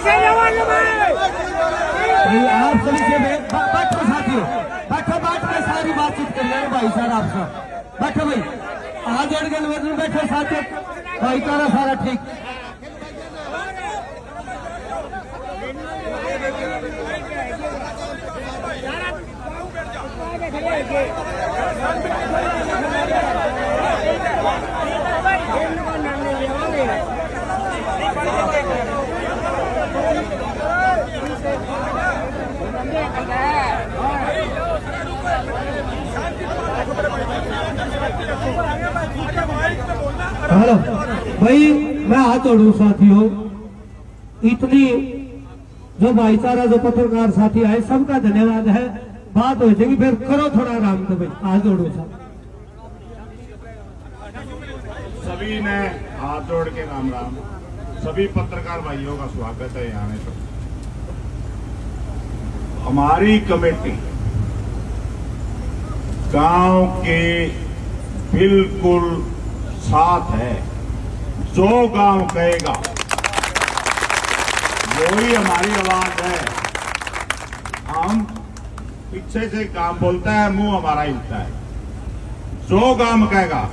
आप सभी से बैठो साथियों, बैठो बैठ के सारी बातचीत कर रहे हैं भाई साहब आपसे। बैठो भाई, आज बैठो साथियों, भाई तारा सारा ठीक। हेलो भाई, मैं हाथ जोड़ू साथियों, इतनी जो भाईचारा जो पत्रकार साथी आए सबका धन्यवाद है। बात हो जाएगी, फिर करो थोड़ा आराम। तो भाई हाथ जोड़ो सब सभी ने हाथ जोड़ के राम राम। सभी पत्रकार भाइयों का स्वागत है यहाँ पर। हमारी कमेटी गांव के बिल्कुल साथ है। जो गांव कहेगा वही हमारी आवाज है। हम पीछे से काम बोलता है, मुंह हमारा हिलता है। जो गांव कहेगा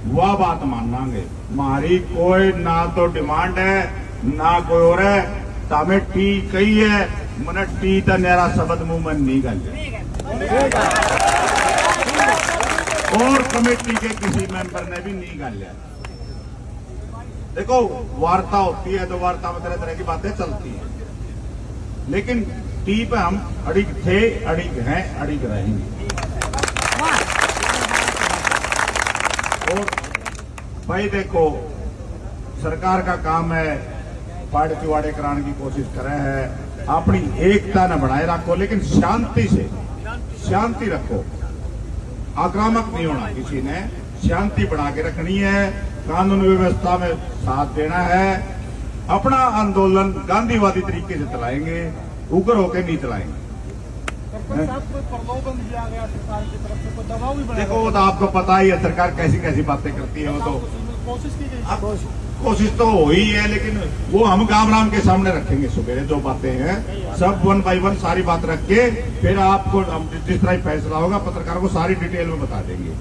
वह बात मानांगे। हमारी कोई ना तो डिमांड है ना कोई और है। तमें टी कही है, मैंने टी तो मेरा शब्द मुंह में नहीं गल और कमेटी के किसी मेंबर ने भी नहीं गल लिया। देखो, वार्ता होती है तो वार्ता में तरह तरह की बातें चलती हैं, लेकिन टी पे हम अड़िग थे, अड़िग हैं, अड़िग रहेंगे। और भाई देखो, सरकार का काम है पाड़ चिवाड़े कराने की कोशिश कर रहे हैं। अपनी एकता न बनाए रखो, लेकिन शांति से शांति रखो। आक्रामक नहीं होना किसी ने, शांति बना के रखनी है। कानून व्यवस्था में साथ देना है। अपना आंदोलन गांधीवादी तरीके से चलाएंगे, उग्र होकर नहीं चलाएंगे। देखो, वो तो आपको पता ही है सरकार कैसी कैसी बातें करती है। वो तो कोशिश की गई, कोशिश तो हो ही है, लेकिन वो हम गांव राम के सामने रखेंगे। सुबह जो बातें हैं सब 1 बाय 1 सारी बात रख के फिर आपको जिस तरह फैसला होगा पत्रकारों को सारी डिटेल में बता देंगे।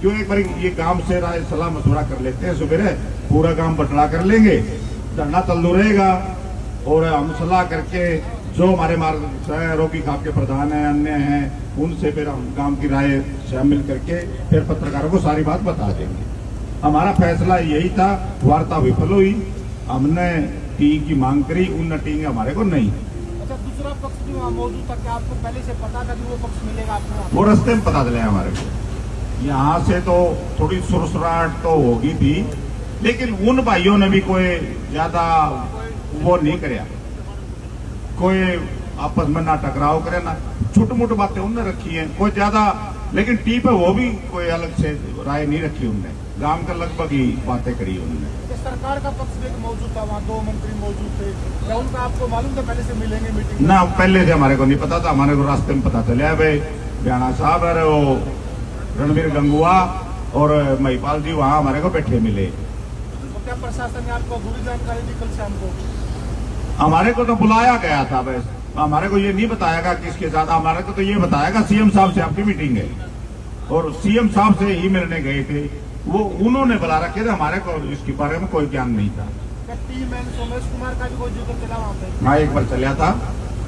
क्यों एक बार ये गांव से राय सलाह मशवरा कर लेते हैं, सुबह पूरा गांव बटला कर लेंगे, धरना चालू रहेगा और हम सलाह करके जो हमारे मार्ग रोगी खाप के प्रधान हैं, अन्य हैं, उनसे फिर हम गांव की राय शामिल करके फिर पत्रकारों को सारी बात बता देंगे। हमारा फैसला यही था। वार्ता विफल हुई, हमने टी की मांग करी, उन टी हमारे को नहीं। अच्छा, दूसरा पक्ष भी वहाँ मौजूद था, क्या आपको पहले से पता था कि वो पक्ष मिलेगा आपको? वो रास्ते में पता चला हमारे को। यहाँ से तो थोड़ी सुरसुराहट तो होगी थी, लेकिन उन भाइयों ने भी कोई ज्यादा वो नहीं कराया, कोई आपस में ना टकराव करे ना छोट मोट बातें उनने रखी हैं, कोई ज्यादा। लेकिन टी पे वो भी कोई अलग से राय नहीं रखी उनने, गांव का लगभग ही बातें करी उन्होंने। सरकार का पक्ष भी मौजूद था, वहाँ 2 मंत्री मौजूद थे, क्या उनका आपको मालूम था पहले से मिलेंगे मीटिंग? ना, पहले से हमारे को नहीं पता था। हमारे को रास्ते में पता चला है भाई ब्याणा साहब है, वो रणवीर गंगुआ और महिपाल जी वहाँ हमारे को बैठे मिले। तो क्या प्रशासन ने आपको पूरी जानकारी दी कल शाम को? हमारे को तो बुलाया गया था, बस हमारे को ये नहीं बताएगा किसके साथ। हमारे को तो ये बताएगा सीएम साहब से आपकी मीटिंग है, और सीएम साहब से ही मिलने गए थे, वो उन्होंने बुला रखे थे। हमारे को इसके बारे में कोई ज्ञान नहीं था। सोमेश कुमार का भी कोई जिक्र चला वहाँ पे? हाँ, एक बार चला था,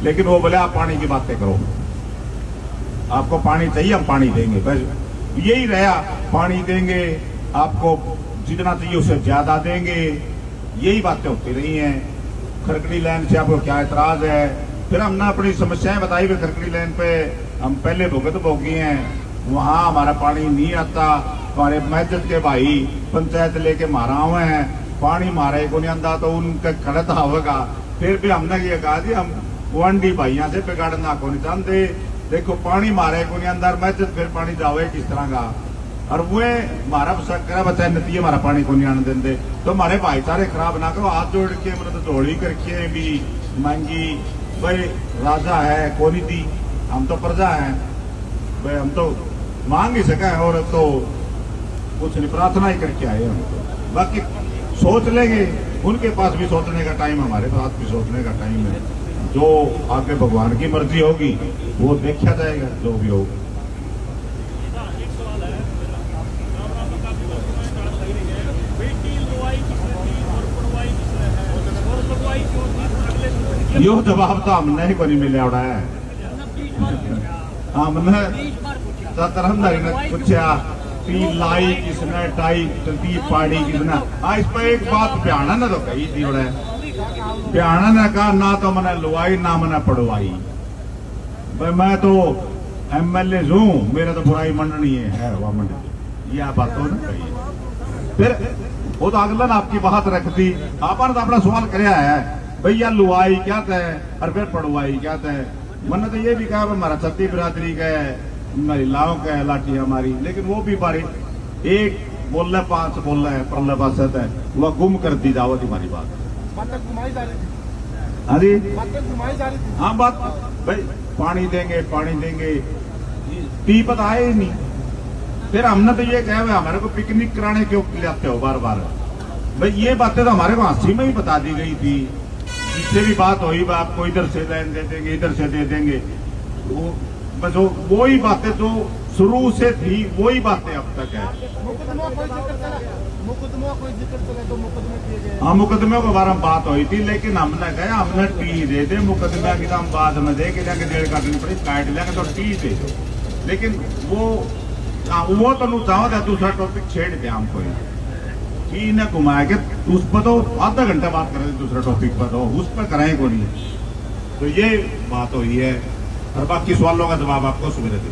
लेकिन वो बोले आप पानी की बातें करो, आपको पानी चाहिए हम पानी देंगे, बस यही रहा। पानी देंगे, आपको जितना चाहिए उससे ज्यादा देंगे, यही बातें होती रही हैं। खरकड़ी लाइन से आपको क्या एतराज है? फिर हमने अपनी समस्याएं बताई हुई। खरकड़ी लाइन पे हम पहले भुगत भोगी हैं, वहाँ हमारा पानी नहीं आता। हमारे महजद के भाई पंचायत लेके मारा हुए हैं, पानी मारे को नहीं आता तो उनका खड़ता होगा। फिर भी हमने ये कहा जी हम गुआंढी भाइयों से बिगाड़ना को नहीं चाहते। देखो, पानी मारे को नहीं अंदर महजद, फिर पानी जावे किस तरह का? और वो हमारा करे बच्चा नतीजे हमारा पानी को नहीं आने देंगे, तो हमारे भाईचारे खराब ना करो। हाथ जोड़ के मतलब तो जोड़ी करके भी मांगी भाई, राजा है कोई दी, हम तो प्रजा हैं भाई, हम तो मांग ही सके और तो कुछ नहीं, प्रार्थना ही करके आए हम। बाकी सोच लेंगे उनके पास भी सोचने का टाइम, हमारे पास भी सोचने का टाइम है। जो आगे भगवान की मर्जी होगी वो देखा जाएगा, जो भी होगा। यो जवाब तो हमने ही को नहीं मिले उड़ा है। हमने सतरंदरी ने पूछा पी लाई किसने टाई ती पाड़ी किसने। इस पर एक बात ब्याणा ने तो कही थी उड़े। ब्याणा ने कहा ना तो मैंने लुआई ना मैंने पढ़वाई, भाई मैं तो एमएलए हूं, मेरा तो बुराई मंडनी है वह मंडली, यह बात तो ना कही। फिर वो तो अगला आपकी बात रख दी, आपने तो अपना सवाल कराया है भैया लुआई क्या तय और फिर पढ़वाई क्या तय। मैंने तो ये भी कहा हमारा छत्ती बिरादरी का है, महिलाओं का है लाठी हमारी, लेकिन वो भी बारी एक बोल रहे 5 बोल रहे हैं परले पास है वह गुम कर दी जाओ तुम्हारी बात। घुमाई जा रही थी। हाँ जी, घुमाई जा रही थी। हाँ बात भाई पानी देंगे पी पता आए ही नहीं। फिर हमने तो ये कहा हमारे को पिकनिक कराने क्यों लाते हो बार बार। भाई ये बातें तो हमारे को हंसी में ही बता दी गई थी, जिससे भी बात हुई आपको इधर से लाइन दे देंगे इधर से दे देंगे, वो बस वही बातें जो शुरू से थी वही बातें अब तक है। मुकदमा कोई जिक्र चला तो मुकदमे किए गए। हाँ मुकदमे के बारे में बात हुई थी, लेकिन हमने कहा हमने टी दे दे, मुकदमे की हम बाद में दे के जाके 1.5 काटनी पड़ी, काट लेंगे तो टी दे दो। लेकिन वो तो नु चाहो दूसरा टॉपिक छेड़ दे हमको टी ने घुमाया के उस पर तो आधा घंटा बात करें, दूसरा टॉपिक पर तो उस पर कराए को नहीं। तो ये बात हुई है और बाकी सवालों का जवाब आपको सुविधा दे।